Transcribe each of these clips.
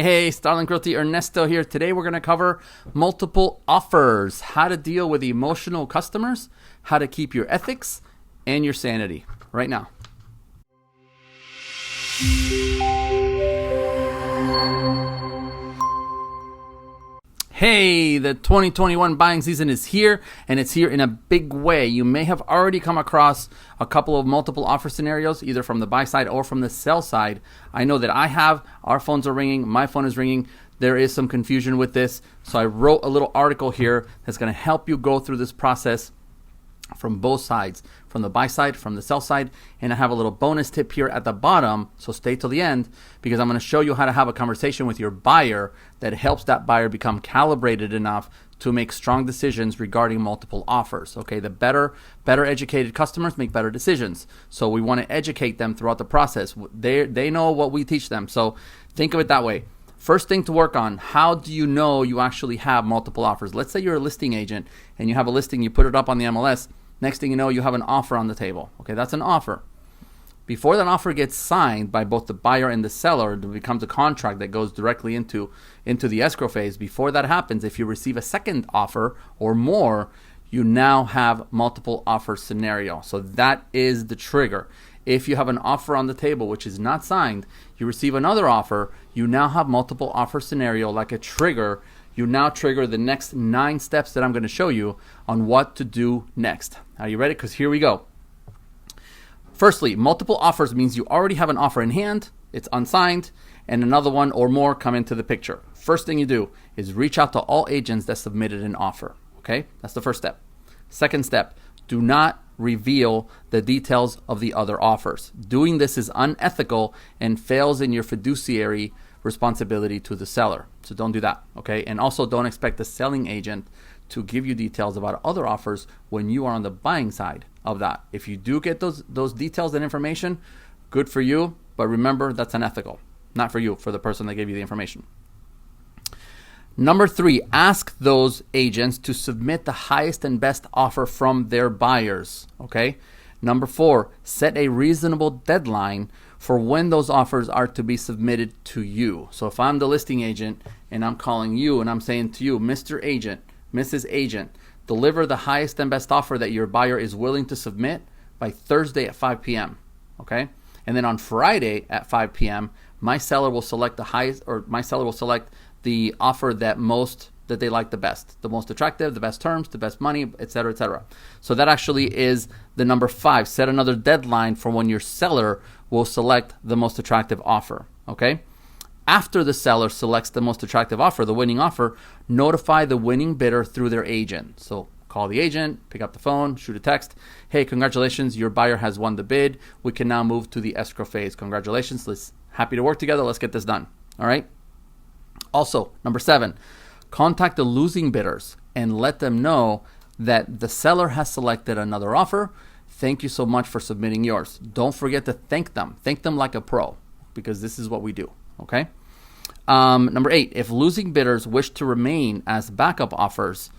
Hey, Starling Realty Ernesto here. Today we're going to cover multiple offers, how to deal with emotional customers, how to keep your ethics and your sanity right now. Hey, the 2021 buying season is here, and it's here in a big way. You may have already come across a couple of multiple offer scenarios, either from the buy side or from the sell side. I know that I have. Our phones are ringing. My phone is ringing. There is some confusion with this. So I wrote a little article here that's going to help you go through this process from both sides, from the buy side, from the sell side. And I have a little bonus tip here at the bottom, so stay till the end, because I'm going to show you how to have a conversation with your buyer that helps that buyer become calibrated enough to make strong decisions regarding multiple offers. Okay, the better educated customers make better decisions. So we want to educate them throughout the process. They know what we teach them. So think of it that way. First thing to work on, how do you know you actually have multiple offers? Let's say you're a listing agent and you have a listing, you put it up on the MLS. Next thing you know, you have an offer on the table. Okay, that's an offer. Before that offer gets signed by both the buyer and the seller, it becomes a contract that goes directly into the escrow phase. Before that happens, if you receive a second offer or more, you now have multiple offer scenario. So that is the trigger. If you have an offer on the table which is not signed, you receive another offer, you now have multiple offer scenario like a trigger. You now trigger the next 9 steps that I'm going to show you on what to do next. Are you ready? Because here we go. Firstly, multiple offers means you already have an offer in hand, it's unsigned, and another one or more come into the picture. First thing you do is reach out to all agents that submitted an offer. Okay, that's the first step. Second step, do not reveal the details of the other offers. Doing this is unethical and fails in your fiduciary responsibility to the seller. So don't do that, okay? And also don't expect the selling agent to give you details about other offers when you are on the buying side of that. If you do get those details and information, good for you, but remember that's unethical. Not for you, for the person that gave you the information. Number 3, ask those agents to submit the highest and best offer from their buyers, okay? Number 4, set a reasonable deadline for when those offers are to be submitted to you. So if I'm the listing agent and I'm calling you and I'm saying to you, Mr. Agent, Mrs. Agent, deliver the highest and best offer that your buyer is willing to submit by Thursday at 5 p.m., okay? And then on Friday at 5 p.m., my seller will select the highest, or my seller will select the offer that they like the best, the most attractive, the best terms, the best money, etc., etc. So that actually is the number 5. Set another deadline for when your seller will select the most attractive offer, okay? After the seller selects the most attractive offer, the winning offer, notify the winning bidder through their agent. So call the agent, pick up the phone, shoot a text. Hey, congratulations, your buyer has won the bid. We can now move to the escrow phase. Congratulations, happy to work together. Let's get this done, all right? Also, number 7, contact the losing bidders and let them know that the seller has selected another offer. Thank you so much for submitting yours. Don't forget to thank them. Thank them like a pro, because this is what we do, okay? Number 8, if losing bidders wish to remain as backup offers,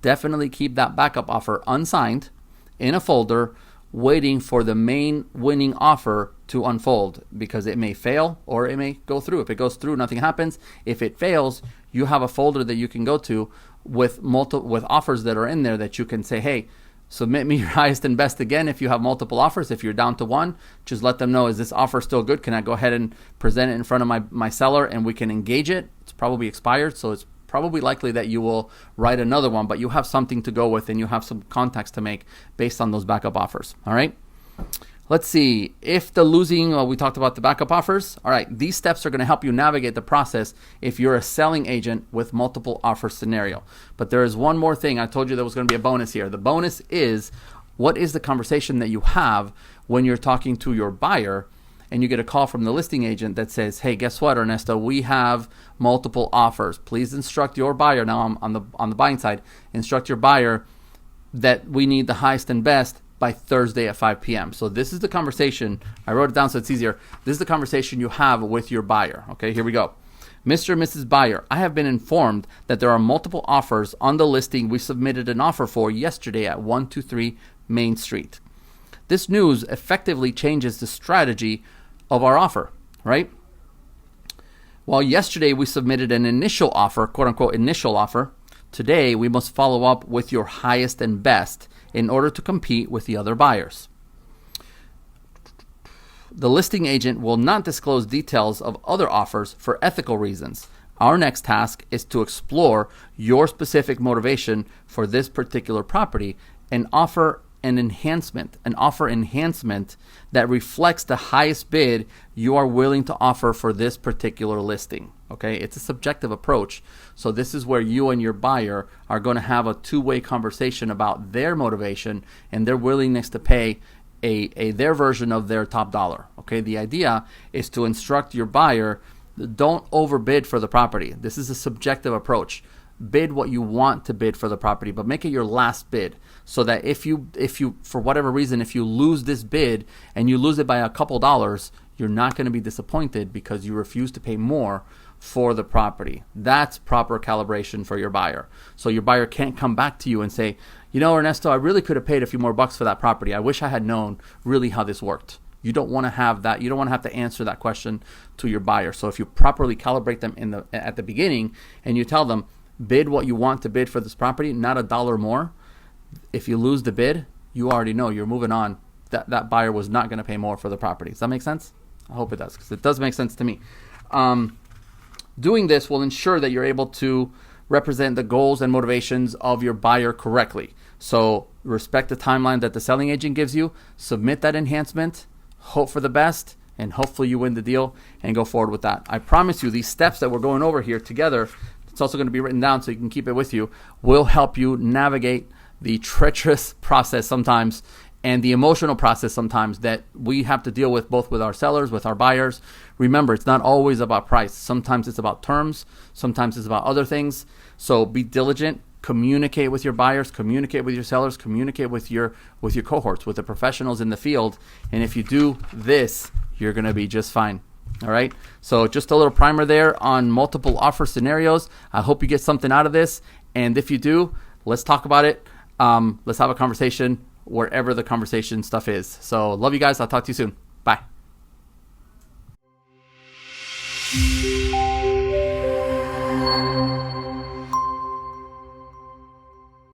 definitely keep that backup offer unsigned in a folder waiting for the main winning offer to unfold, because it may fail or it may go through. If it goes through, nothing happens. If it fails, you have a folder that you can go to with offers that are in there that you can say, hey, submit me your highest and best again if you have multiple offers. If you're down to one, just let them know, is this offer still good? Can I go ahead and present it in front of my seller and we can engage it? It's probably expired, so it's probably likely that you will write another one, but you have something to go with and you have some contacts to make based on those backup offers, all right? Let's see, if the losing, we talked about the backup offers. All right, these steps are going to help you navigate the process if you're a selling agent with multiple offer scenario. But there is one more thing. I told you there was going to be a bonus here. The bonus is, what is the conversation that you have when you're talking to your buyer and you get a call from the listing agent that says, hey, guess what, Ernesto, we have multiple offers. Please instruct your buyer, now I'm on the buying side, instruct your buyer that we need the highest and best by Thursday at 5 p.m. So this is the conversation. I wrote it down so it's easier. This is the conversation you have with your buyer. Okay, here we go. Mr. and Mrs. Buyer, I have been informed that there are multiple offers on the listing we submitted an offer for yesterday at 123 Main Street. This news effectively changes the strategy of our offer, right? While yesterday we submitted an initial offer, quote unquote initial offer, today we must follow up with your highest and best in order to compete with the other buyers. The listing agent will not disclose details of other offers for ethical reasons. Our next task is to explore your specific motivation for this particular property and offer an enhancement that reflects the highest bid you are willing to offer for this particular listing. Okay, it's a subjective approach. So this is where you and your buyer are going to have a two-way conversation about their motivation and their willingness to pay their version of their top dollar. Okay, the idea is to instruct your buyer, don't overbid for the property. This is a subjective approach. Bid what you want to bid for the property, but make it your last bid, so that if you for whatever reason, if you lose this bid and you lose it by a couple dollars, you're not going to be disappointed because you refuse to pay more for the property. That's proper calibration for your buyer. So your buyer can't come back to you and say, you know, Ernesto, I really could have paid a few more bucks for that property. I wish I had known really how this worked. You don't want to have that. You don't want to have to answer that question to your buyer. So if you properly calibrate them at the beginning and you tell them, bid what you want to bid for this property, not a dollar more. If you lose the bid, you already know you're moving on. That buyer was not going to pay more for the property. Does that make sense? I hope it does, because it does make sense to me. Doing this will ensure that you're able to represent the goals and motivations of your buyer correctly. So respect the timeline that the selling agent gives you, submit that enhancement, hope for the best, and hopefully you win the deal and go forward with that. I promise you, these steps that we're going over here together, it's also going to be written down so you can keep it with you, will help you navigate the treacherous process sometimes and the emotional process sometimes that we have to deal with, both with our sellers, with our buyers. Remember, it's not always about price. Sometimes it's about terms. Sometimes it's about other things. So be diligent. Communicate with your buyers, communicate with your sellers, communicate with your cohorts, with the professionals in the field. And if you do this, you're going to be just fine. All right. So just a little primer there on multiple offer scenarios. I hope you get something out of this. And if you do, let's talk about it. Let's have a conversation wherever the conversation stuff is. So love you guys. I'll talk to you soon. Bye.